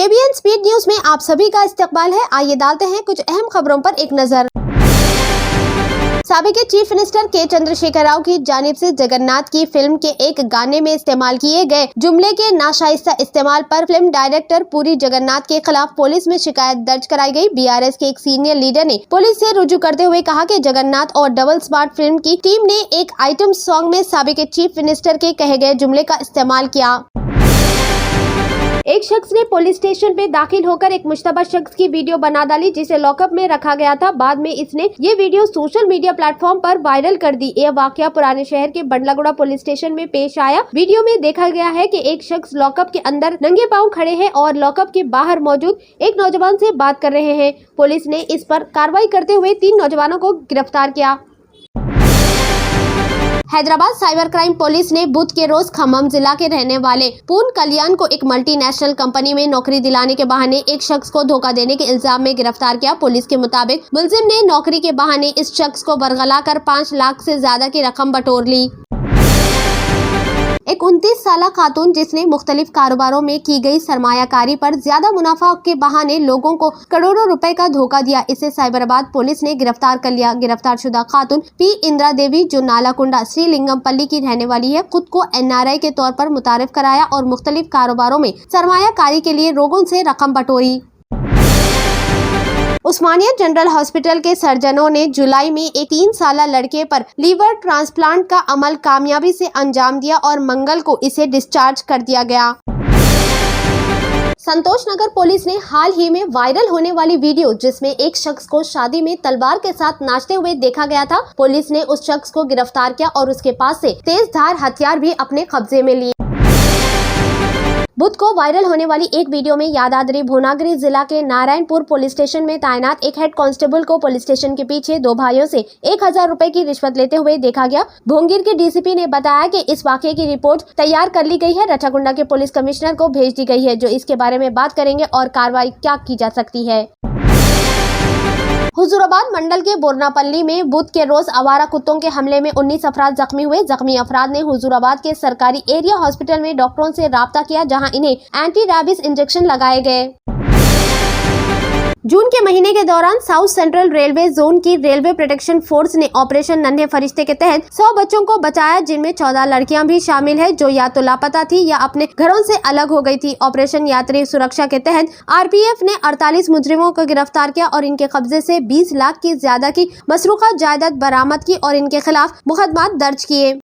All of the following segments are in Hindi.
KBN स्पीड न्यूज में आप सभी का इस्तकबाल है। आइए डालते हैं कुछ अहम खबरों पर एक नजर। साबिक चीफ मिनिस्टर के चंद्रशेखर राव की जानिब से जगन्नाथ की फिल्म के एक गाने में इस्तेमाल किए गए जुमले के नाशाइस्ता इस्तेमाल पर फिल्म डायरेक्टर पुरी जगन्नाथ के खिलाफ पुलिस में शिकायत दर्ज कराई गई। BRS के एक सीनियर लीडर ने पुलिस से रुजू करते हुए कहा कि जगन्नाथ और डबल स्मार्ट फिल्म की टीम ने एक आइटम सॉन्ग में साबिक चीफ मिनिस्टर के कहे गए जुमले का इस्तेमाल किया। एक शख्स ने पुलिस स्टेशन पे दाखिल होकर एक मुश्तबा शख्स की वीडियो बना डाली जिसे लॉकअप में रखा गया था। बाद में इसने ये वीडियो सोशल मीडिया प्लेटफॉर्म पर वायरल कर दी। यह वाकया पुराने शहर के बंडलागुड़ा पुलिस स्टेशन में पेश आया। वीडियो में देखा गया है कि एक शख्स लॉकअप के अंदर नंगे पांव खड़े हैं और लॉकअप के बाहर मौजूद एक नौजवान से बात कर रहे हैं। पुलिस ने इस पर कार्रवाई करते हुए 3 नौजवानों को गिरफ्तार किया। हैदराबाद साइबर क्राइम पुलिस ने बुध के रोज खम्मम जिला के रहने वाले पूर्ण कल्याण को एक मल्टीनेशनल कंपनी में नौकरी दिलाने के बहाने एक शख्स को धोखा देने के इल्जाम में गिरफ्तार किया। पुलिस के मुताबिक मुलजिम ने नौकरी के बहाने इस शख्स को बरगला कर 5 लाख से ज्यादा की रकम बटोर ली। एक 29 साला खातून जिसने मुख्तलिफ कारोबारों में की गई सरमायाकारी पर ज्यादा मुनाफा के बहाने लोगों को करोड़ों रुपए का धोखा दिया, इसे साइबराबाद पुलिस ने गिरफ्तार कर लिया। गिरफ्तार शुदा खातून P इंदिरा देवी जो नालाकुंडा श्रीलिंगमपल्ली की रहने वाली है, खुद को NRI के तौर पर मुतारिफ कराया और मुख्तलिफ कारोबारों में सरमायाकारी के लिए लोगों से रकम बटोरी। उस्मानिया जनरल हॉस्पिटल के सर्जनों ने जुलाई में एक 3 साला लड़के पर लीवर ट्रांसप्लांट का अमल कामयाबी से अंजाम दिया और मंगल को इसे डिस्चार्ज कर दिया गया। संतोष नगर पुलिस ने हाल ही में वायरल होने वाली वीडियो जिसमें एक शख्स को शादी में तलवार के साथ नाचते हुए देखा गया था, पुलिस ने उस शख्स को गिरफ्तार किया और उसके पास से तेज धार हथियार भी अपने कब्जे में लिए। बुध को वायरल होने वाली एक वीडियो में यादाद्री भुवनागिरी जिला के नारायणपुर पुलिस स्टेशन में तैनात एक हेड कांस्टेबल को पुलिस स्टेशन के पीछे 2 भाइयों से 1000 रुपए की रिश्वत लेते हुए देखा गया। भोंगीर के DCP ने बताया कि इस वाकये की रिपोर्ट तैयार कर ली गई है, रठाकुंडा के पुलिस कमिश्नर को भेज दी गई है जो इसके बारे में बात करेंगे और कार्रवाई क्या की जा सकती है। हुजूराबाद मंडल के बोरनापल्ली में बुध के रोज आवारा कुत्तों के हमले में 19 अफराद जख्मी हुए। जख्मी अफराद ने हुजूराबाद के सरकारी एरिया हॉस्पिटल में डॉक्टरों से राब्ता किया जहां इन्हें एंटी रैबिस इंजेक्शन लगाए गए। जून के महीने के दौरान साउथ सेंट्रल रेलवे जोन की रेलवे प्रोटेक्शन फोर्स ने ऑपरेशन नन्हे फरिश्ते के तहत 100 बच्चों को बचाया जिनमें 14 लड़कियां भी शामिल है जो या तो लापता थी या अपने घरों से अलग हो गई थी। ऑपरेशन यात्री सुरक्षा के तहत RPF ने 48 मुजरिमों को गिरफ्तार किया और इनके कब्जे से 20 लाख की ज्यादा की मसरूका जायदाद बरामद की और इनके खिलाफ मुकदमा दर्ज किए।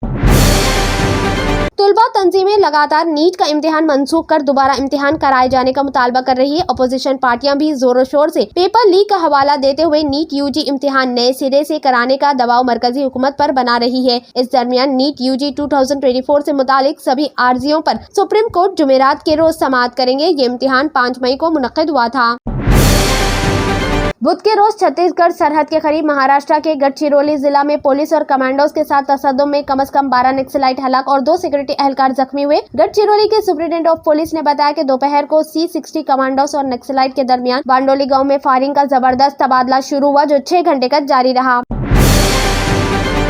तुलबा तंजीमें लगातार नीट का इम्तिहान मंसूख कर दोबारा इम्तिहान कराए जाने का मुतालबा कर रही है। अपोजिशन पार्टियां भी जोरों शोर से पेपर लीक का हवाला देते हुए नीट UG इम्तिहान नए सिरे से कराने का दबाव मरकजी हुकूमत पर बना रही है। इस दरमियान नीट UG 2024 से मुतालिक सभी आर्जियों पर सुप्रीम कोर्ट जुमेरात के रोज समाअत करेंगे। ये इम्तिहान 5 मई को मुनक्किद हुआ था। बुध के रोज छत्तीसगढ़ सरहद के करीब महाराष्ट्र के गढ़चिरौली जिला में पुलिस और कमांडोज के साथ तसद्दुम में कम से कम 12 नक्सलाइट हलाक और 2 सिक्योरिटी एहलकार जख्मी हुए। गढ़चिरौली के सुप्रीडेंट ऑफ पुलिस ने बताया कि दोपहर को C60 कमांडोज और नक्सलाइट के दरमियान बांडोली गांव में फायरिंग का जबरदस्त तबादला शुरू हुआ जो 6 घंटे तक जारी रहा।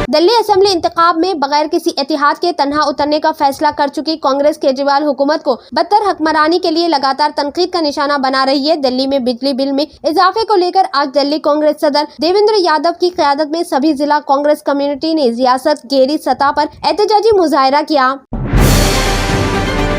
दिल्ली असेंबली इंतखाब में बगैर किसी एहतियात के तन्हा उतरने का फैसला कर चुकी कांग्रेस केजरीवाल हुकूमत को बदतर हुक्मरानी के लिए लगातार तनकीद का निशाना बना रही है। दिल्ली में बिजली बिल में इजाफे को लेकर आज दिल्ली कांग्रेस सदर देवेंद्र यादव की क़यादत में सभी जिला कांग्रेस कम्युनिटी ने रियासत गेरी सतह पर एहतजाजी मुजाहरा किया।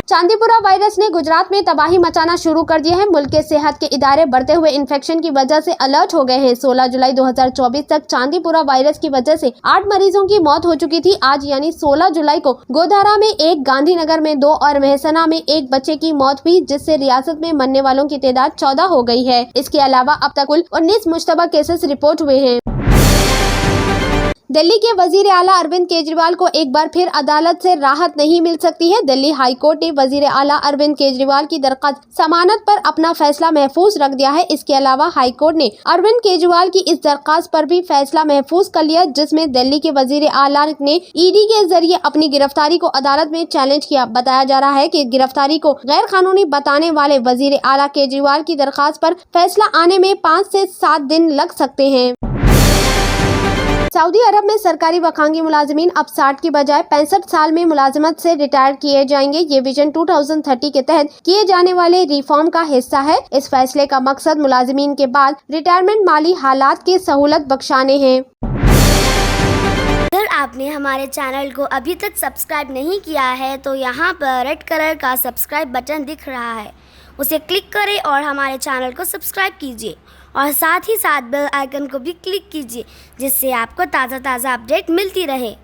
चांदीपुरा वायरस ने गुजरात में तबाही मचाना शुरू कर दिया है। मुल्क के सेहत के इदारे बढ़ते हुए इन्फेक्शन की वजह से अलर्ट हो गए हैं। 16 जुलाई 2024 तक चांदीपुरा वायरस की वजह से 8 मरीजों की मौत हो चुकी थी। आज यानी 16 जुलाई को गोधारा में 1, गांधीनगर में 2 और मेहसना में 1 बच्चे की मौत हुई जिससे रियासत में मरने वालों की तादाद 14 हो गई है। इसके अलावा अब तक कुल 19 मुश्तबा केसेस रिपोर्ट हुए हैं। दिल्ली के वजीर आला अरविंद केजरीवाल को एक बार फिर अदालत से राहत नहीं मिल सकती है। दिल्ली हाई कोर्ट ने वजीर आला अरविंद केजरीवाल की दरख्वास्त जमानत पर अपना फैसला महफूज रख दिया है। इसके अलावा हाई कोर्ट ने अरविंद केजरीवाल की इस दरख्वास्त पर भी फैसला महफूज कर लिया जिसमें दिल्ली के वजीर आला ने ED के जरिए अपनी गिरफ्तारी को अदालत में चैलेंज किया। बताया जा रहा है कि गिरफ्तारी को गैर कानूनी बताने वाले वजीर आला केजरीवाल की दरख्वास्त पर फैसला आने में 5 से 7 दिन लग सकते हैं। सऊदी अरब में सरकारी वखांगी मुलाजमीन अब 60 की बजाय 65 साल में मुलाजमत से रिटायर किए जाएंगे। ये विजन 2030 के तहत किए जाने वाले रिफॉर्म का हिस्सा है। इस फैसले का मकसद मुलाजमीन के बाद रिटायरमेंट माली हालात की सहूलत बख्शाने हैं। अगर आपने हमारे चैनल को अभी तक सब्सक्राइब नहीं किया है तो यहाँ पर रेड कलर का सब्सक्राइब बटन दिख रहा है, उसे क्लिक करें और हमारे चैनल को सब्सक्राइब कीजिए और साथ ही साथ बेल आइकन को भी क्लिक कीजिए, जिससे आपको ताज़ा अपडेट मिलती रहे।